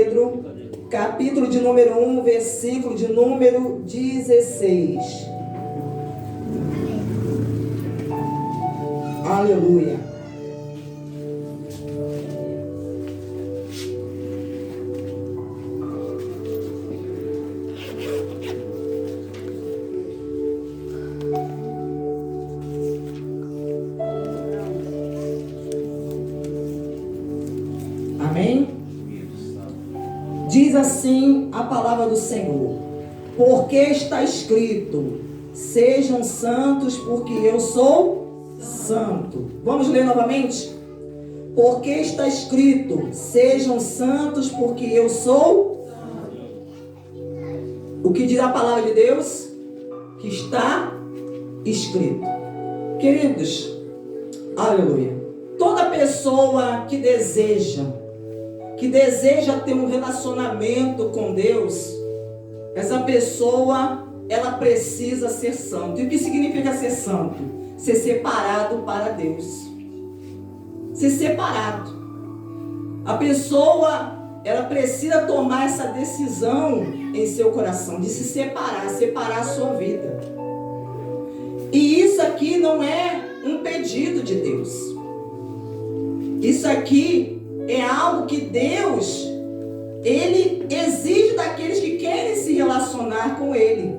Pedro, capítulo de número 1, versículo de número 16. Aleluia. Amém? Diz assim a palavra do Senhor: porque está escrito, sejam santos porque eu sou santo. Vamos ler novamente? Porque está escrito, sejam santos porque eu sou santo. O que diz a palavra de Deus? Que está escrito. Queridos, aleluia. Toda pessoa que deseja ter um relacionamento com Deus, essa pessoa, ela precisa ser santo. E o que significa ser santo? Ser separado para Deus. Ser separado. A pessoa, ela precisa tomar essa decisão em seu coração, de se separar a sua vida. E isso aqui não é um pedido de Deus. Isso aqui é algo que Deus, Ele exige daqueles que querem se relacionar com Ele.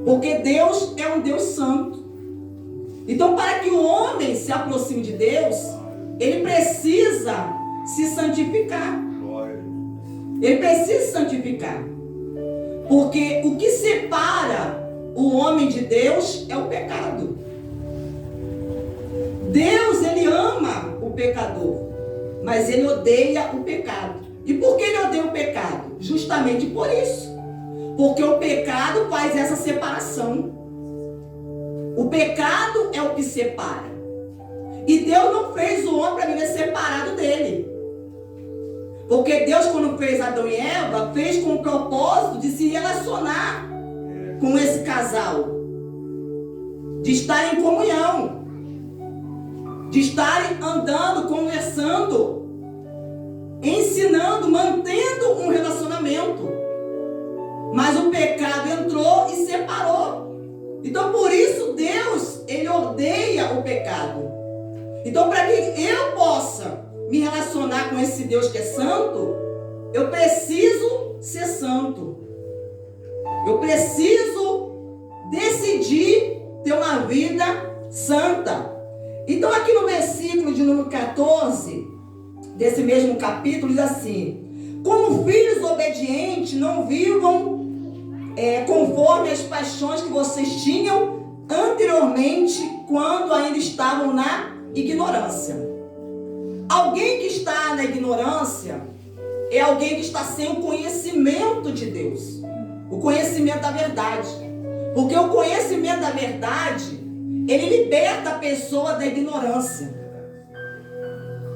Porque Deus é um Deus santo. Então, para que o homem se aproxime de Deus, ele precisa se santificar. Ele precisa se santificar. Porque o que separa o homem de Deus é o pecado. Deus, Ele ama o pecador, mas Ele odeia o pecado. E por que Ele odeia o pecado? Justamente por isso. Porque o pecado faz essa separação. O pecado é o que separa. E Deus não fez o homem para viver separado dele. Porque Deus, quando fez Adão e Eva, fez com o propósito de se relacionar com esse casal. De estar em comunhão. De estarem andando, conversando, ensinando, mantendo um relacionamento. Mas o pecado entrou e separou. Então, por isso, Deus, Ele odeia o pecado. Então, para que eu possa me relacionar com esse Deus que é santo, eu preciso ser santo. Eu preciso decidir ter uma vida santa. Então, aqui no versículo de número 14, desse mesmo capítulo, diz assim: como filhos obedientes, não vivam conforme as paixões que vocês tinham anteriormente, quando ainda estavam na ignorância. Alguém que está na ignorância é alguém que está sem o conhecimento de Deus, o conhecimento da verdade. Porque o conhecimento da verdade, ele liberta a pessoa da ignorância.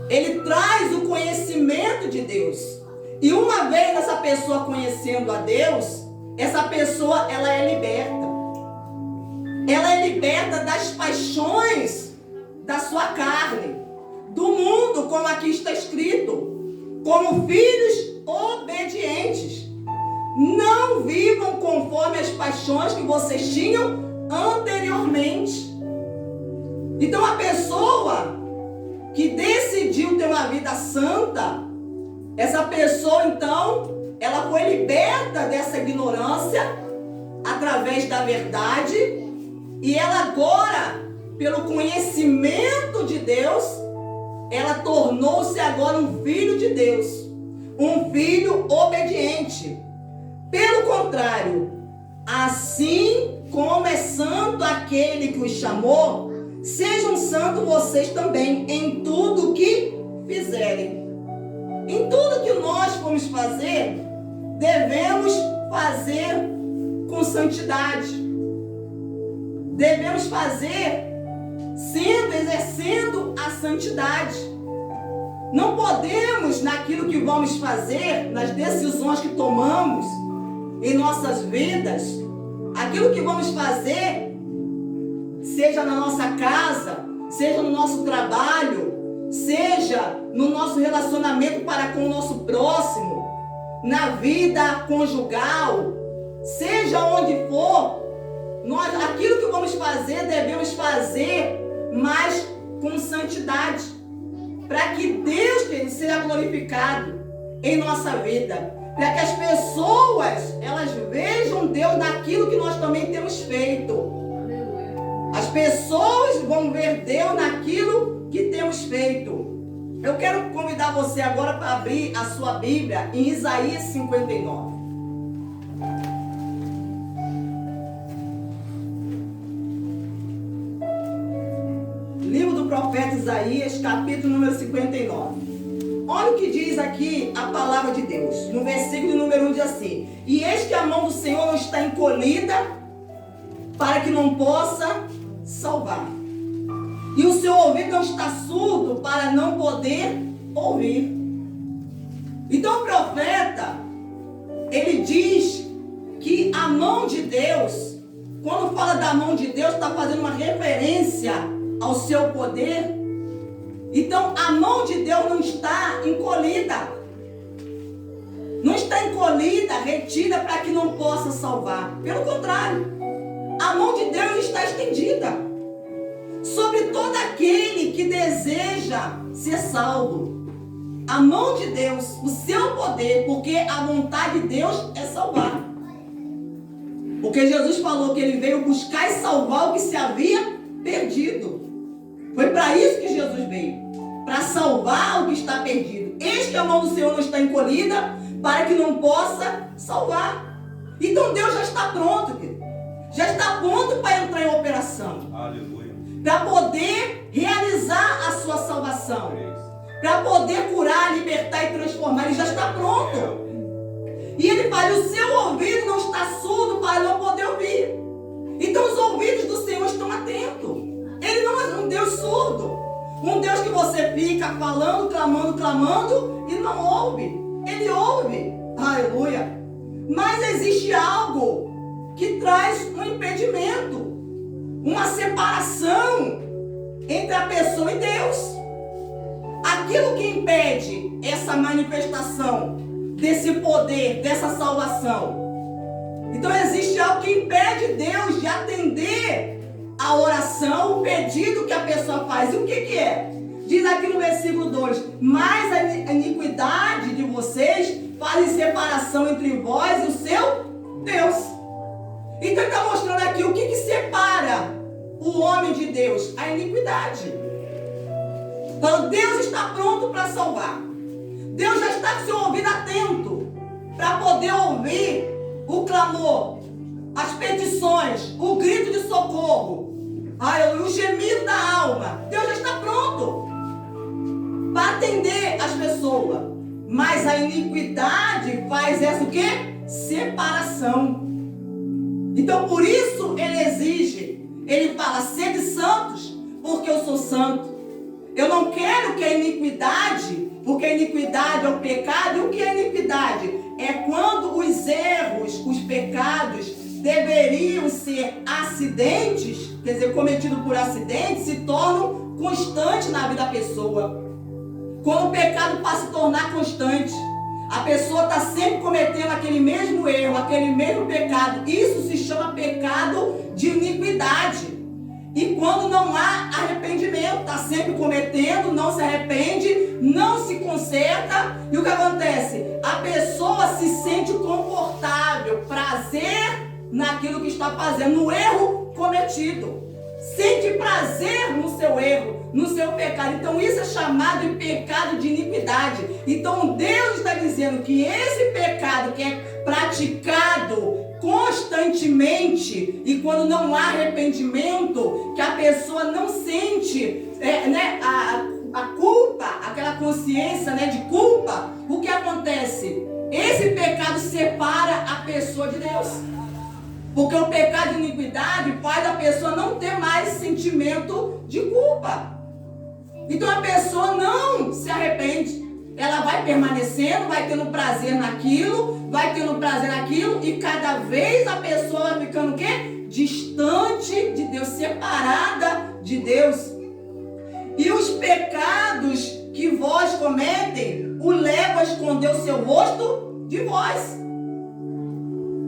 Ele traz o conhecimento de Deus. E uma vez essa pessoa conhecendo a Deus, essa pessoa, ela é liberta. Ela é liberta das paixões da sua carne, do mundo, como aqui está escrito. Como filhos obedientes. Não vivam conforme as paixões que vocês tinham anteriormente. Então, a pessoa que decidiu ter uma vida santa, essa pessoa, então, ela foi liberta dessa ignorância através da verdade, e ela agora, pelo conhecimento de Deus, ela tornou-se agora um filho de Deus, um filho obediente. Pelo contrário, assim como é santo aquele que os chamou, sejam santos vocês também em tudo que fizerem. Em tudo que nós formos fazer, devemos fazer com santidade. Devemos fazer exercendo a santidade. Não podemos, naquilo que vamos fazer, nas decisões que tomamos em nossas vidas, aquilo que vamos fazer, seja na nossa casa, seja no nosso trabalho, seja no nosso relacionamento para com o nosso próximo, na vida conjugal, seja onde for, aquilo que vamos fazer, devemos fazer, mas com santidade, para que Deus seja glorificado em nossa vida, para que as pessoas, elas vejam Deus naquilo que nós também temos feito. As pessoas vão ver Deus naquilo que temos feito. Eu quero convidar você agora para abrir a sua Bíblia em Isaías 59. Livro do profeta Isaías, capítulo número 59. Olha o que diz aqui a palavra de Deus. No versículo número 1 diz assim: e eis que a mão do Senhor não está encolhida para que não possa salvar, e o seu ouvido não está surdo para não poder ouvir. Então o profeta, ele diz que a mão de Deus, quando fala da mão de Deus, está fazendo uma referência ao seu poder. Então a mão de Deus não está encolhida, não está encolhida, retida para que não possa salvar. Pelo contrário, a mão de Deus está estendida sobre todo aquele que deseja ser salvo. A mão de Deus, o seu poder, porque a vontade de Deus é salvar. Porque Jesus falou que ele veio buscar e salvar o que se havia perdido. Foi para isso que Jesus veio, para salvar o que está perdido. Eis que a mão do Senhor não está encolhida para que não possa salvar. Então Deus já está pronto, querido. Já está pronto para entrar em operação. Aleluia. Para poder realizar a sua salvação. Para poder curar, libertar e transformar. Ele já está pronto. E ele fala: o seu ouvido não está surdo para não poder ouvir. Então os ouvidos do Senhor estão atentos. Ele não é um Deus surdo. Um Deus que você fica falando, clamando e não ouve. Ele ouve. Aleluia. Mas existe algo que traz um impedimento, uma separação entre a pessoa e Deus. Aquilo que impede essa manifestação desse poder, dessa salvação. Então existe algo que impede Deus de atender a oração, o pedido que a pessoa faz. E o que é? Diz aqui no versículo 2: mas a iniquidade de vocês faz separação entre vós e o seu Deus. Então ele está mostrando aqui o que separa o homem de Deus: a iniquidade. Então Deus está pronto para salvar. Deus já está com seu ouvido atento para poder ouvir o clamor, as petições, o grito de socorro, o gemido da alma. Deus já está pronto para atender as pessoas. Mas a iniquidade faz essa o quê? Separação. Então por isso ele exige, ele fala: sede santos, porque eu sou santo. Eu não quero que a iniquidade, porque a iniquidade é o pecado. E o que é iniquidade? É quando os erros, os pecados deveriam ser acidentes, quer dizer, cometidos por acidente, se tornam constantes na vida da pessoa. Quando o pecado passa a se tornar constante, a pessoa está sempre cometendo aquele mesmo erro, aquele mesmo pecado. Isso se chama pecado de iniquidade. E quando não há arrependimento, está sempre cometendo, não se arrepende, não se conserta. E o que acontece? A pessoa se sente confortável, prazer naquilo que está fazendo, no erro cometido. Sente prazer no seu erro, no seu pecado. Então isso é chamado de pecado de iniquidade. Então Deus está dizendo que esse pecado que é praticado constantemente, e quando não há arrependimento, que a pessoa não sente a culpa, aquela consciência de culpa, o que acontece? Esse pecado separa a pessoa de Deus. Porque o pecado de iniquidade faz a pessoa não ter mais sentimento de culpa. Então a pessoa não se arrepende. Ela vai permanecendo, vai tendo prazer naquilo, e cada vez a pessoa vai ficando o quê? Distante de Deus, separada de Deus. E os pecados que vós cometem, o leva a esconder o seu rosto de vós.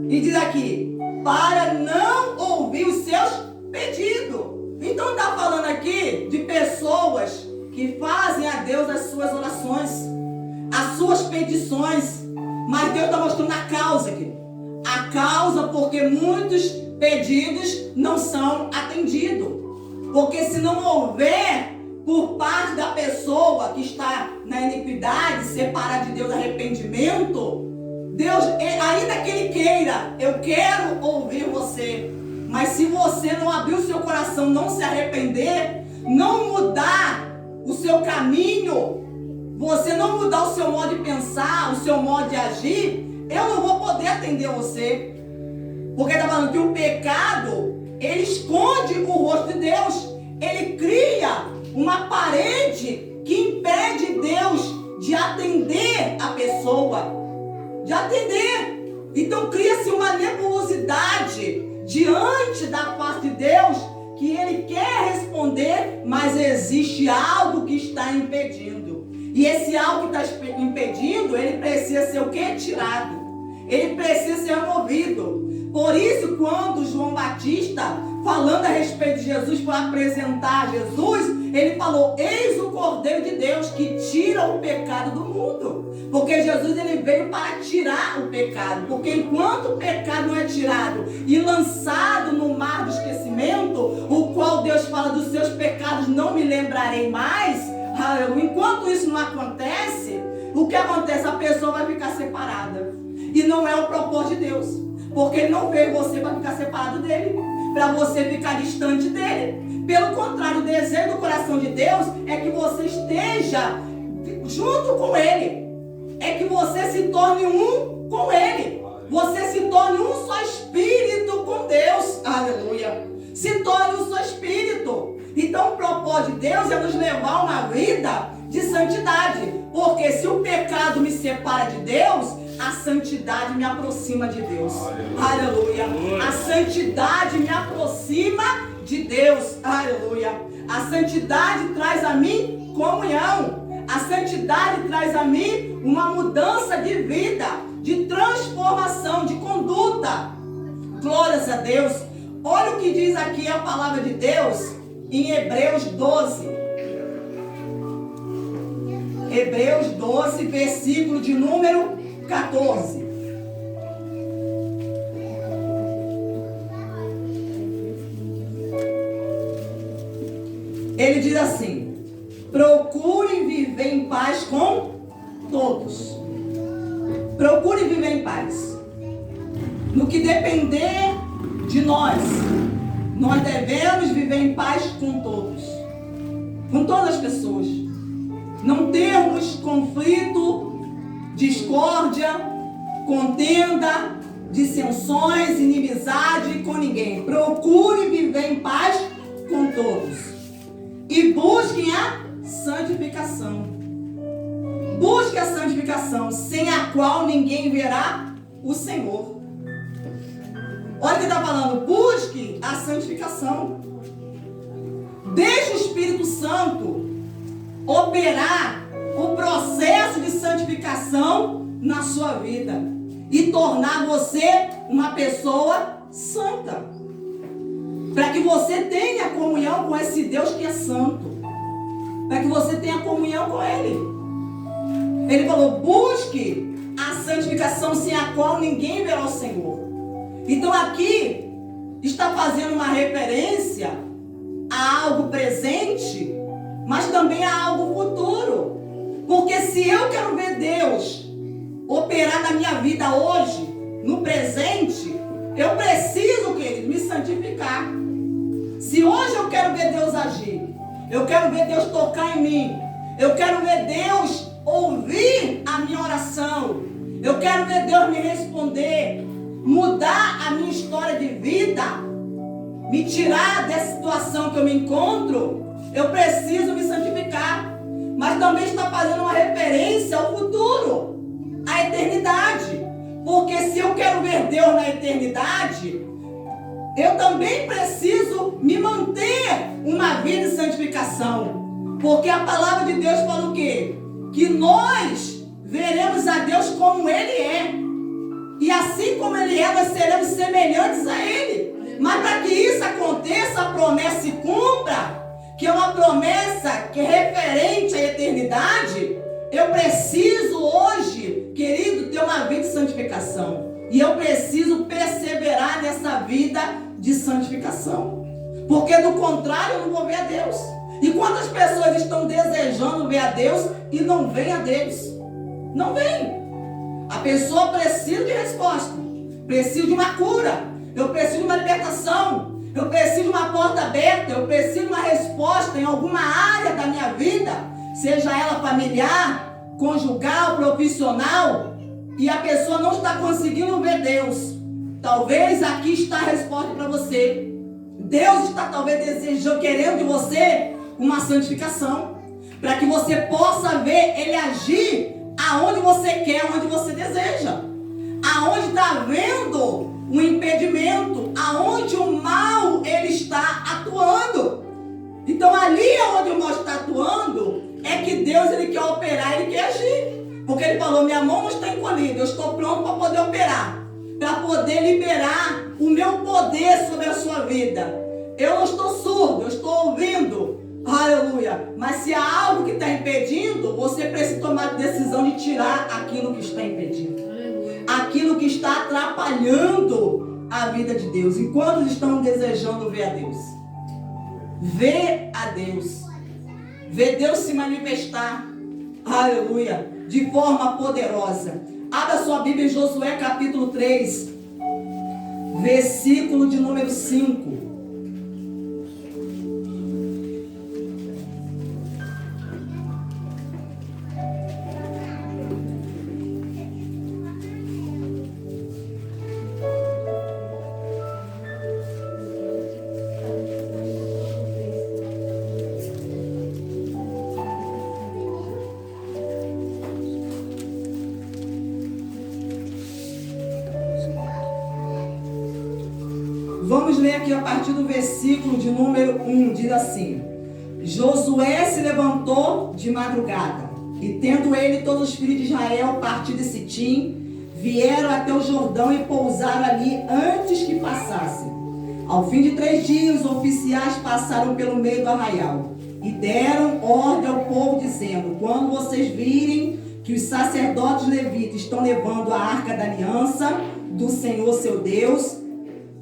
E diz aqui, para não ouvir os seus pedidos. Então está falando aqui de pessoas que fazem a Deus as suas orações, as suas petições. Mas Deus está mostrando a causa aqui. A causa porque muitos pedidos não são atendidos. Porque se não houver por parte da pessoa que está na iniquidade, separada de Deus, arrependimento, Deus, ainda que Ele queira, eu quero ouvir você, mas se você não abrir o seu coração, não se arrepender, não mudar o seu caminho, você não mudar o seu modo de pensar, o seu modo de agir, eu não vou poder atender você. Porque está falando que o pecado, ele esconde o rosto de Deus, ele cria uma parede que impede Deus de atender a pessoa, de atender. Então cria-se uma nebulosidade diante da face de Deus, que Ele quer responder, mas existe algo que está impedindo. E esse algo que está impedindo, ele precisa ser o quê? Tirado. Ele precisa ser removido. Por isso, quando João Batista, falando a respeito de Jesus, para apresentar Jesus, ele falou, eis o Cordeiro de Deus que tira o pecado do mundo. Porque Jesus, ele veio para tirar o pecado. Porque enquanto o pecado não é tirado e lançado no mar do esquecimento, o qual Deus fala, dos seus pecados não me lembrarei mais, enquanto isso não acontece, o que acontece? A pessoa vai ficar separada. E não é o propósito de Deus. Porque Ele não veio você para ficar separado dEle, para você ficar distante dEle. Pelo contrário, o desejo do coração de Deus é que você esteja junto com Ele. É que você se torne um com Ele. Você se torne um só espírito com Deus. Aleluia. Se torne um só espírito. Então o propósito de Deus é nos levar a uma vida de santidade. Porque se o pecado me separa de Deus, a santidade me aproxima de Deus. Aleluia. Aleluia. A santidade me aproxima de Deus. Aleluia. A santidade traz a mim comunhão. A santidade traz a mim uma mudança de vida, de transformação, de conduta. Glórias a Deus. Olha o que diz aqui a palavra de Deus em Hebreus 12. Hebreus 12, versículo de número 14. Ele diz assim: procurem viver em paz com todos. Procurem viver em paz. No que depender de nós devemos viver em paz com todos. Com todas as pessoas. Não termos conflito, discórdia, contenda, dissensões, inimizade com ninguém. Procure viver em paz com todos. E busquem a santificação. Busque a santificação, sem a qual ninguém verá o Senhor. Olha o que está falando. Busque a santificação. Deixe o Espírito Santo operar o processo de santificação na sua vida e tornar você uma pessoa santa, para que você tenha comunhão com esse Deus que é santo, para que você tenha comunhão com Ele. Ele falou: busque a santificação, sem a qual ninguém verá o Senhor. Então aqui está fazendo uma referência a algo presente, mas também a algo futuro. Porque se eu quero ver Deus operar na minha vida hoje, no presente, eu preciso, querido, me santificar. Se hoje eu quero ver Deus agir, eu quero ver Deus tocar em mim, eu quero ver Deus ouvir a minha oração, eu quero ver Deus me responder, mudar a minha história de vida, me tirar dessa situação que eu me encontro, eu preciso me santificar. Mas também está fazendo uma referência ao futuro, à eternidade. Porque se eu quero ver Deus na eternidade, eu também preciso me manter uma vida de santificação. Porque a palavra de Deus fala o quê? Que nós veremos a Deus como Ele é. E assim como Ele é, nós seremos semelhantes a Ele. Mas para que isso aconteça, a promessa se cumpra, que é uma promessa que é referente à eternidade, eu preciso hoje, querido, ter uma vida de santificação. E eu preciso perseverar nessa vida de santificação. Porque do contrário eu não vou ver a Deus. E quantas pessoas estão desejando ver a Deus e não veem a Deus? Não vem. A pessoa precisa de resposta. Precisa de uma cura. Eu preciso de uma libertação. Eu preciso de uma porta aberta. Eu preciso de uma resposta em alguma área da minha vida. Seja ela familiar, conjugal, profissional. E a pessoa não está conseguindo ver Deus. Talvez aqui está a resposta para você. Deus está talvez desejando, querendo de você uma santificação. Para que você possa ver Ele agir aonde você quer, onde você deseja. Aonde está havendo um impedimento, aonde o mal ele está atuando. Então ali onde o mal está atuando, é que Deus ele quer operar, ele quer agir. Porque ele falou, minha mão não está encolhida, eu estou pronto para poder operar. Para poder liberar o meu poder sobre a sua vida. Eu não estou surdo, eu estou ouvindo. Aleluia. Mas se há algo que está impedindo, você precisa tomar a decisão de tirar aquilo que está impedindo. Aquilo que está atrapalhando a vida de Deus. E quantos estão desejando ver a Deus? Ver a Deus. Ver Deus se manifestar. Aleluia. De forma poderosa. Abra sua Bíblia em Josué capítulo 3. Versículo de número 5. Vamos ler aqui a partir do versículo de número 1, diz assim: Josué se levantou de madrugada, e tendo ele e todos os filhos de Israel partido de Sitim, vieram até o Jordão e pousaram ali antes que passassem. Ao fim de 3 dias, os oficiais passaram pelo meio do arraial, e deram ordem ao povo, dizendo: quando vocês virem que os sacerdotes levitas estão levando a arca da aliança do Senhor seu Deus,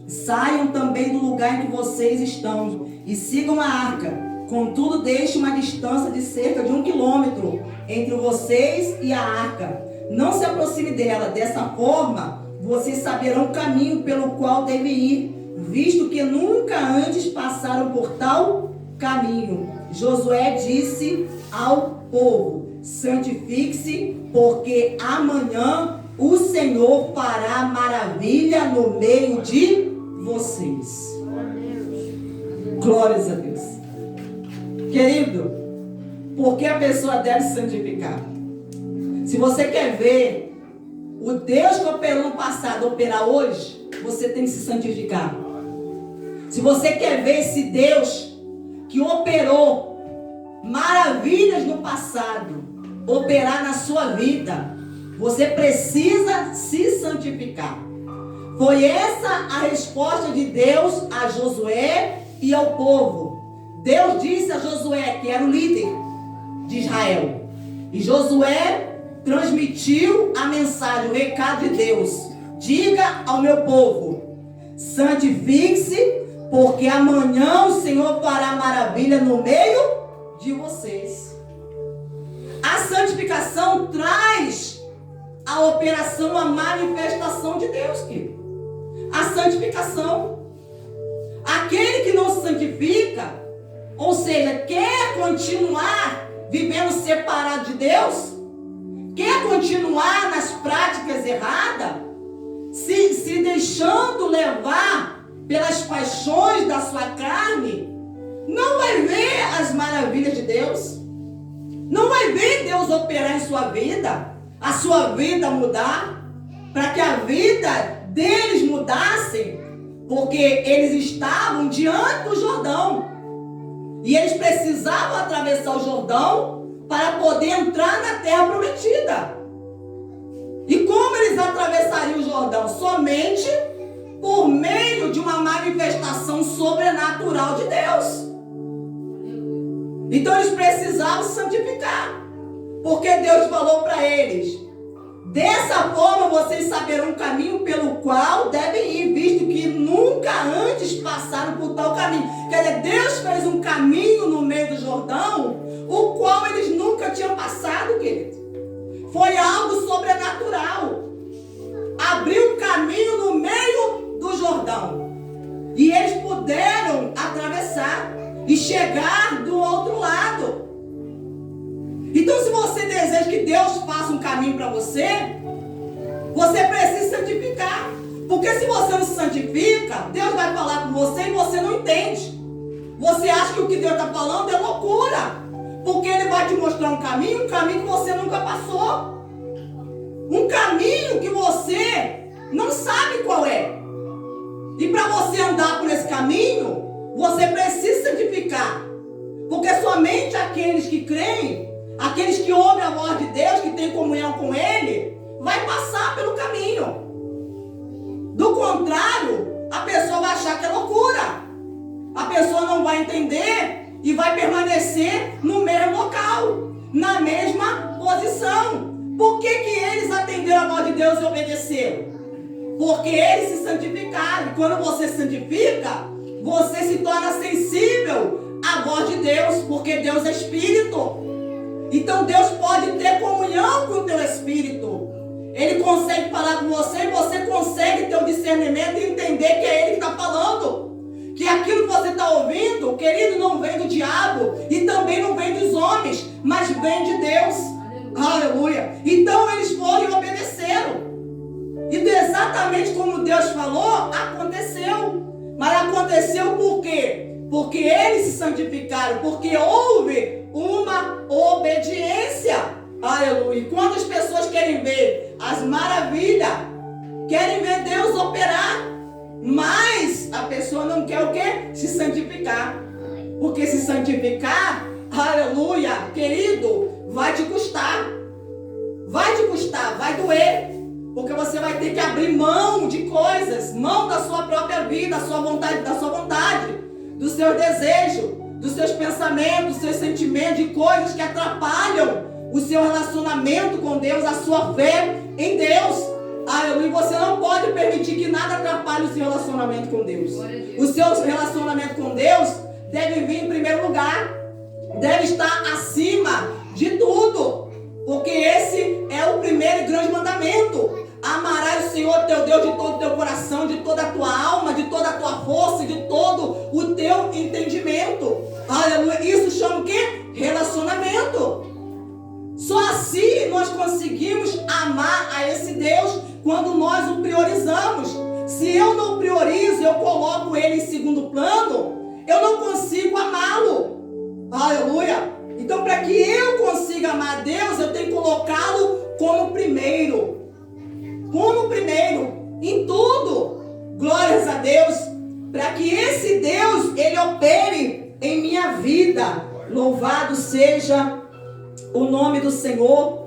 saiam também do lugar em que vocês estão e sigam a arca. Contudo, deixe uma distância de cerca de 1 quilômetro entre vocês e a arca. Não se aproxime dela. Dessa forma, vocês saberão o caminho pelo qual devem ir, visto que nunca antes passaram por tal caminho. Josué disse ao povo: santifique-se, porque amanhã o Senhor fará maravilha no meio de vocês. Glórias a Deus. Querido, por que a pessoa deve se santificar? Se você quer ver o Deus que operou no passado operar hoje, você tem que se santificar. Se você quer ver esse Deus que operou maravilhas no passado operar na sua vida, você precisa se santificar. Foi essa a resposta de Deus a Josué e ao povo. Deus disse a Josué, que era o líder de Israel. E Josué transmitiu a mensagem, o recado de Deus. Diga ao meu povo: santifique-se, porque amanhã o Senhor fará maravilha no meio de vocês. A santificação traz a operação, a manifestação de Deus, querido. A santificação. Aquele que não se santifica, ou seja, quer continuar vivendo separado de Deus, quer continuar nas práticas erradas, se deixando levar pelas paixões da sua carne, não vai ver as maravilhas de Deus, não vai ver Deus operar em sua vida, a sua vida mudar, para que a vida deles mudassem, porque eles estavam diante do Jordão. E eles precisavam atravessar o Jordão para poder entrar na terra prometida. E como eles atravessariam o Jordão? Somente por meio de uma manifestação sobrenatural de Deus. Então eles precisavam santificar. Porque Deus falou para eles: dessa forma vocês saberão o caminho pelo qual devem ir, visto que nunca antes passaram por tal caminho. Quer dizer, Deus fez um caminho no meio do Jordão, o qual eles nunca tinham passado, querido. Foi algo sobrenatural. Abriu um caminho no meio do Jordão. E eles puderam atravessar e chegar do outro lado. Então, se você deseja que Deus faça um caminho para você, você precisa santificar. Porque se você não se santifica, Deus vai falar com você e você não entende. Você acha que o que Deus está falando é loucura. Porque Ele vai te mostrar um caminho que você nunca passou. Um caminho que você não sabe qual é. E para você andar por esse caminho, você precisa santificar. Porque somente aqueles que creem, aqueles que ouvem a voz de Deus, que têm comunhão com Ele, vai passar pelo caminho. Do contrário, a pessoa vai achar que é loucura. A pessoa não vai entender e vai permanecer no mesmo local, na mesma posição. Por que eles atenderam a voz de Deus e obedeceram? Porque eles se santificaram. E quando você se santifica, você se torna sensível à voz de Deus, porque Deus é Espírito. Então Deus pode ter comunhão com o teu espírito. Ele consegue falar com você e você consegue ter o discernimento e entender que é Ele que está falando. Que aquilo que você está ouvindo, querido, não vem do diabo e também não vem dos homens, mas vem de Deus. Aleluia. Então eles foram e obedeceram. E exatamente como Deus falou, aconteceu. Mas aconteceu por quê? Porque eles se santificaram, porque houve uma obediência. Aleluia. Quando as pessoas querem ver as maravilhas, querem ver Deus operar, mas a pessoa não quer o quê? Se santificar. Porque se santificar, aleluia, querido, vai te custar. Vai te custar, vai doer. Porque você vai ter que abrir mão de coisas, mão da sua própria vida, da sua vontade, dos seus desejos, dos seus pensamentos, dos seus sentimentos, de coisas que atrapalham o seu relacionamento com Deus, a sua fé em Deus. Aleluia. Você não pode permitir que nada atrapalhe o seu relacionamento com Deus. O seu relacionamento com Deus deve vir em primeiro lugar, deve estar acima de tudo. Porque esse é o primeiro e grande mandamento. Amarás o Senhor teu Deus de todo o teu coração, de toda a tua alma, de toda a tua força, de todo o teu entendimento. Aleluia. Isso chama o quê? Relacionamento. Só assim nós conseguimos amar a esse Deus quando nós o priorizamos. Se eu não priorizo, eu coloco Ele em segundo plano, eu não consigo amá-lo. Aleluia. Então, para que eu consiga amar a Deus, eu tenho que colocá-lo como primeiro. Como primeiro, em tudo. Glórias a Deus. Para que esse Deus, Ele opere em minha vida. Louvado seja o nome do Senhor.